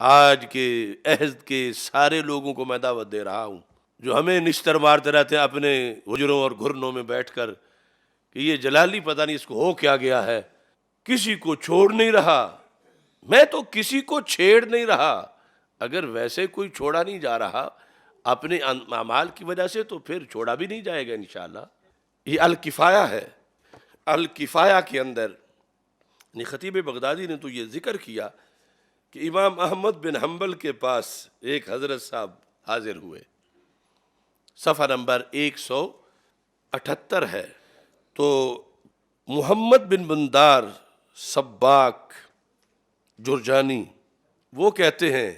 آج کے عہد کے سارے لوگوں کو میں دعوت دے رہا ہوں جو ہمیں نشتر مارتے رہتے ہیں اپنے حجروں اور گھرنوں میں بیٹھ کر کہ یہ جلالی پتہ نہیں اس کو ہو کیا گیا ہے، کسی کو چھوڑ نہیں رہا، میں تو کسی کو چھیڑ نہیں رہا۔ اگر ویسے کوئی چھوڑا نہیں جا رہا اپنے اعمال کی وجہ سے تو پھر چھوڑا بھی نہیں جائے گا انشاءاللہ۔ یہ الکفایہ ہے۔ الکفایہ کے اندر خطیب بغدادی نے تو یہ ذکر کیا کہ امام احمد بن حنبل کے پاس ایک حضرت صاحب حاضر ہوئے، صفحہ نمبر 178 ہے، تو محمد بن بندار سباک جرجانی وہ کہتے ہیں،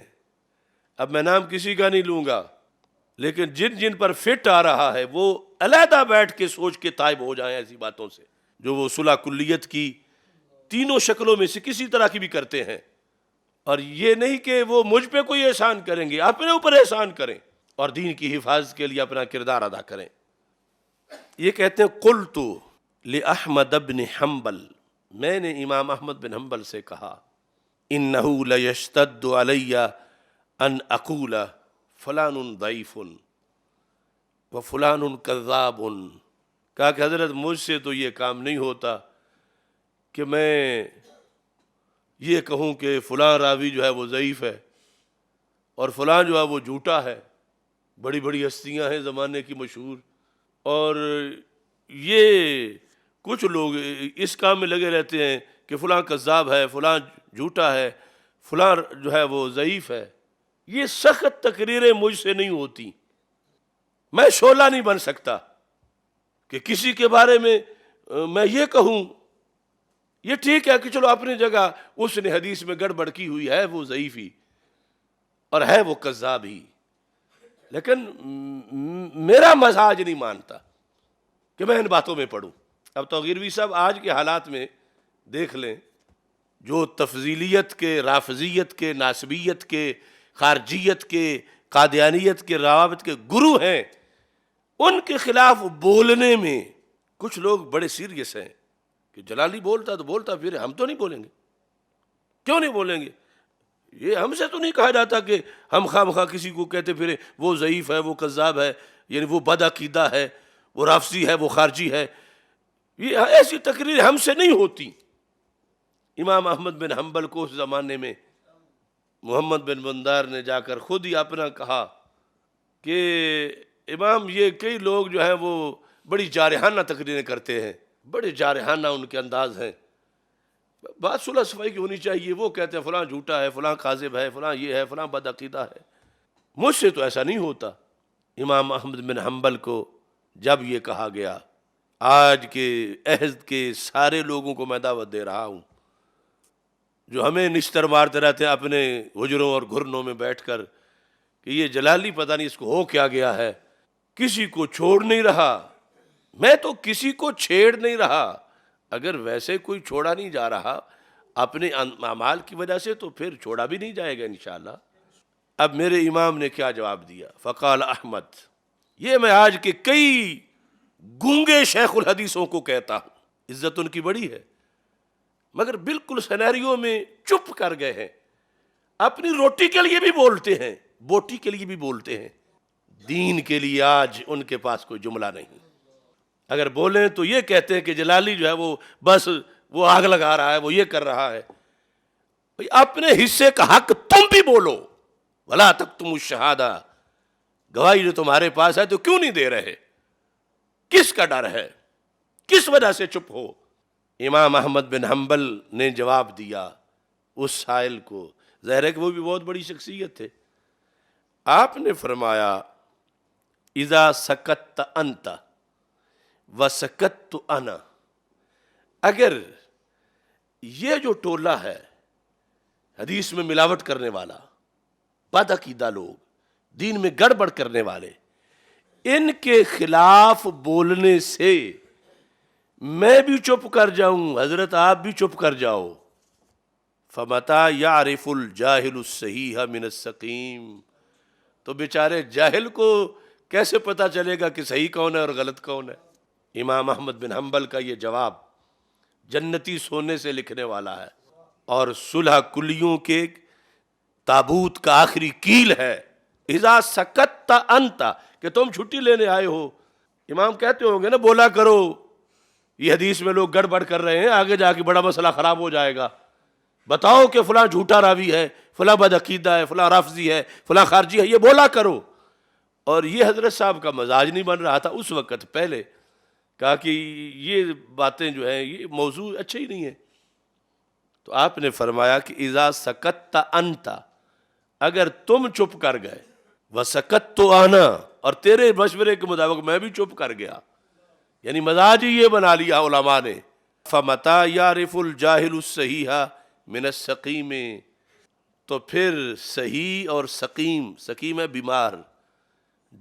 اب میں نام کسی کا نہیں لوں گا، لیکن جن جن پر فٹ آ رہا ہے وہ علیحدہ بیٹھ کے سوچ کے تائب ہو جائیں ایسی باتوں سے جو وہ صلح کلیت کی تینوں شکلوں میں سے کسی طرح کی بھی کرتے ہیں، اور یہ نہیں کہ وہ مجھ پہ کوئی احسان کریں گے، اپنے اوپر احسان کریں اور دین کی حفاظت کے لیے اپنا کردار ادا کریں۔ یہ کہتے ہیں قلت لأحمد بن حنبل، میں نے امام احمد بن حنبل سے کہا، انه لیشتد علی ان اقول فلان ضعیف وفلان کذاب، کہا کہ حضرت مجھ سے تو یہ کام نہیں ہوتا کہ میں یہ کہوں کہ فلاں راوی جو ہے وہ ضعیف ہے اور فلاں جو ہے وہ جھوٹا ہے، بڑی بڑی ہستیاں ہیں زمانے کی مشہور، اور یہ کچھ لوگ اس کام میں لگے رہتے ہیں کہ فلاں کذاب ہے، فلاں جھوٹا ہے، فلاں جو ہے وہ ضعیف ہے۔ یہ سخت تقریریں مجھ سے نہیں ہوتی، میں شعلہ نہیں بن سکتا کہ کسی کے بارے میں میں یہ کہوں۔ یہ ٹھیک ہے کہ چلو اپنی جگہ اس نے حدیث میں گڑبڑ کی ہوئی ہے، وہ ضعیف ہی اور ہے وہ کذاب ہی، لیکن میرا مزاج نہیں مانتا کہ میں ان باتوں میں پڑھوں۔ اب تو غیروی صاحب آج کے حالات میں دیکھ لیں، جو تفضیلیت کے، رافضیت کے، ناسبیت کے، خارجیت کے، قادیانیت کے، روابط کے گرو ہیں، ان کے خلاف بولنے میں کچھ لوگ بڑے سیریس ہیں کہ جلالی بولتا تو بولتا، پھر ہم تو نہیں بولیں گے۔ کیوں نہیں بولیں گے؟ یہ ہم سے تو نہیں کہا جاتا کہ ہم خواہ مخواہ کسی کو کہتے پھرے وہ ضعیف ہے، وہ کذاب ہے، یعنی وہ بد عقیدہ ہے، وہ رافضی ہے، وہ خارجی ہے۔ یہ ایسی تقریر ہم سے نہیں ہوتی۔ امام احمد بن حنبل کو اس زمانے میں محمد بن بندار نے جا کر خود ہی اپنا کہا کہ امام یہ کئی لوگ جو ہیں وہ بڑی جارحانہ تقریریں کرتے ہیں، بڑے جارحانہ ان کے انداز ہیں، بات صلح صفائی کی ہونی چاہیے، وہ کہتے ہیں فلاں جھوٹا ہے، فلاں کاذب ہے، فلاں یہ ہے، فلاں بد عقیدہ ہے۔ مجھ سے تو ایسا نہیں ہوتا۔ امام احمد بن حنبل کو جب یہ کہا گیا، آج کے عہد کے سارے لوگوں کو میں دعوت دے رہا ہوں جو ہمیں نشتر مارتے رہتے ہیں اپنے حجروں اور گھرنوں میں بیٹھ کر کہ یہ جلالی پتہ نہیں اس کو ہو کیا گیا ہے، کسی کو چھوڑ نہیں رہا، میں تو کسی کو چھیڑ نہیں رہا۔ اگر ویسے کوئی چھوڑا نہیں جا رہا اپنے اعمال کی وجہ سے تو پھر چھوڑا بھی نہیں جائے گا انشاءاللہ۔ اب میرے امام نے کیا جواب دیا؟ فقال احمد، یہ میں آج کے کئی گونگے شیخ الحدیثوں کو کہتا ہوں، عزت ان کی بڑی ہے، مگر بالکل سینیریو میں چپ کر گئے ہیں، اپنی روٹی کے لیے بھی بولتے ہیں، بوٹی کے لیے بھی بولتے ہیں، دین کے لیے آج ان کے پاس کوئی جملہ نہیں۔ اگر بولیں تو یہ کہتے ہیں کہ جلالی جو ہے وہ بس وہ آگ لگا رہا ہے، وہ یہ کر رہا ہے۔ اپنے حصے کا حق تم بھی بولو، ولا تکتموا الشہادہ، گواہی جو تمہارے پاس ہے تو کیوں نہیں دے رہے؟ کس کا ڈر ہے؟ کس وجہ سے چپ ہو؟ امام احمد بن حنبل نے جواب دیا اس سائل کو، ظاہر ہے کہ وہ بھی بہت بڑی شخصیت تھے۔ آپ نے فرمایا اذا سکت انت وسکت انا، اگر یہ جو ٹولہ ہے حدیث میں ملاوٹ کرنے والا، بد عقیدہ لوگ، دین میں گڑبڑ کرنے والے، ان کے خلاف بولنے سے میں بھی چپ کر جاؤں، حضرت آپ بھی چپ کر جاؤ، فَمَتَى يَعْرِفُ الْجَاهِلُ الصَّحِيحَ مِنَ السَّقِيمِ، تو بیچارے جاہل کو کیسے پتا چلے گا کہ صحیح کون ہے اور غلط کون ہے؟ امام احمد بن حنبل کا یہ جواب جنتی سونے سے لکھنے والا ہے، اور صلح کلیوں کے تابوت کا آخری کیل ہے. اذا سکت انت، کہ تم چھٹی لینے آئے ہو. امام کہتے ہوں گے نا بولا کرو، یہ حدیث میں لوگ گڑبڑ کر رہے ہیں، آگے جا کے بڑا مسئلہ خراب ہو جائے گا. بتاؤ کہ فلاں جھوٹا راوی ہے، فلاں بدعقیدہ ہے، فلاں رافضی ہے، فلاں خارجی ہے، یہ بولا کرو. اور یہ حضرت صاحب کا مزاج نہیں بن رہا تھا اس وقت. پہلے کہا کہ یہ باتیں جو ہیں یہ موضوع اچھا ہی نہیں ہے. تو آپ نے فرمایا کہ اذا سکت انت، اگر تم چپ کر گئے، وسکت تو آنا، اور تیرے مشورے کے مطابق میں بھی چپ کر گیا، یعنی مزاج ہی یہ بنا لیا علماء نے. فمتا یعرف الجاہل الصحیح من السقیم، تو پھر صحیح اور سقیم، سقیم ہے بیمار،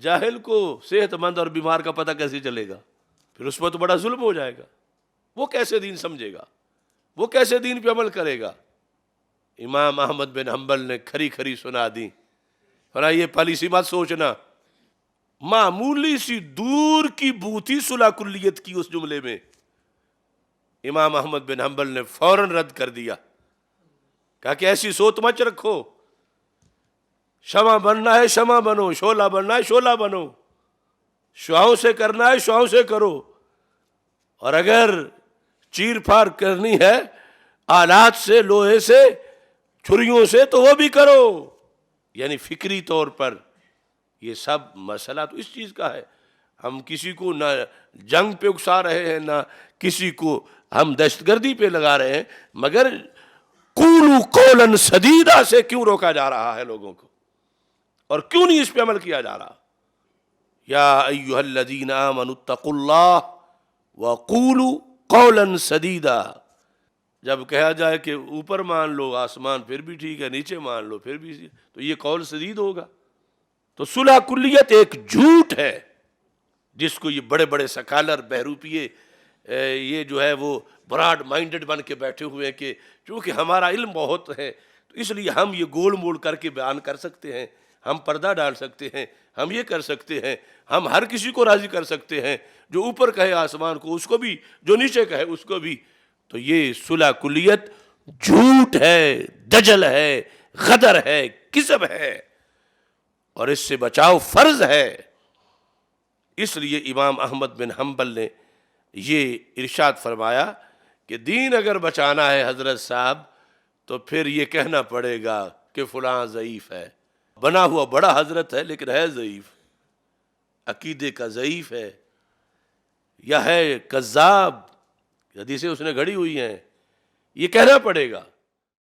جاہل کو صحت مند اور بیمار کا پتہ کیسے چلے گا؟ پھر اس پر تو بڑا ظلم ہو جائے گا. وہ کیسے دین سمجھے گا؟ وہ کیسے دین پہ عمل کرے گا؟ امام احمد بن حنبل نے کھری کھری سنا دی. اور یہ پالیسی مت سوچنا، معمولی سی دور کی بوتھی صلح کلیت کی اس جملے میں امام احمد بن حنبل نے فوراً رد کر دیا. کہا کہ ایسی سوچ مت رکھو، شمع بننا ہے شمع بنو، شعلہ بننا ہے شعلہ بنو، شعاؤں سے کرنا ہے شعاؤں سے کرو، اور اگر چیر پھاڑ کرنی ہے آلات سے، لوہے سے، چھریوں سے، تو وہ بھی کرو. یعنی فکری طور پر یہ سب مسئلہ تو اس چیز کا ہے. ہم کسی کو نہ جنگ پہ اکسا رہے ہیں، نہ کسی کو ہم دہشت گردی پہ لگا رہے ہیں، مگر قولوا قولا سدیدا سے کیوں روکا جا رہا ہے لوگوں کو، اور کیوں نہیں اس پہ عمل کیا جا رہا؟ یا ایھا الذین آمنوا اتقوا اللہ وقولوا قولا سدیدا. جب کہا جائے کہ اوپر مان لو آسمان پھر بھی ٹھیک ہے، نیچے مان لو پھر بھی، تو یہ قول سدید ہوگا. تو صلح کلیت ایک جھوٹ ہے جس کو یہ بڑے بڑے سکالر بہروپیے یہ جو ہے وہ براڈ مائنڈڈ بن کے بیٹھے ہوئے ہیں کہ چونکہ ہمارا علم بہت ہے تو اس لیے ہم یہ گول مول کر کے بیان کر سکتے ہیں، ہم پردہ ڈال سکتے ہیں، ہم یہ کر سکتے ہیں، ہم ہر کسی کو راضی کر سکتے ہیں، جو اوپر کہے آسمان کو اس کو بھی، جو نیچے کہے اس کو بھی. تو یہ صلح کلیت جھوٹ ہے، دجل ہے، غدر ہے، کذب ہے، اور اس سے بچاؤ فرض ہے. اس لیے امام احمد بن حنبل نے یہ ارشاد فرمایا کہ دین اگر بچانا ہے حضرت صاحب تو پھر یہ کہنا پڑے گا کہ فلاں ضعیف ہے، بنا ہوا بڑا حضرت ہے لیکن ہے ضعیف، عقیدے کا ضعیف ہے، یا ہے کذاب، حدیثیں اس نے گھڑی ہوئی ہیں، یہ کہنا پڑے گا.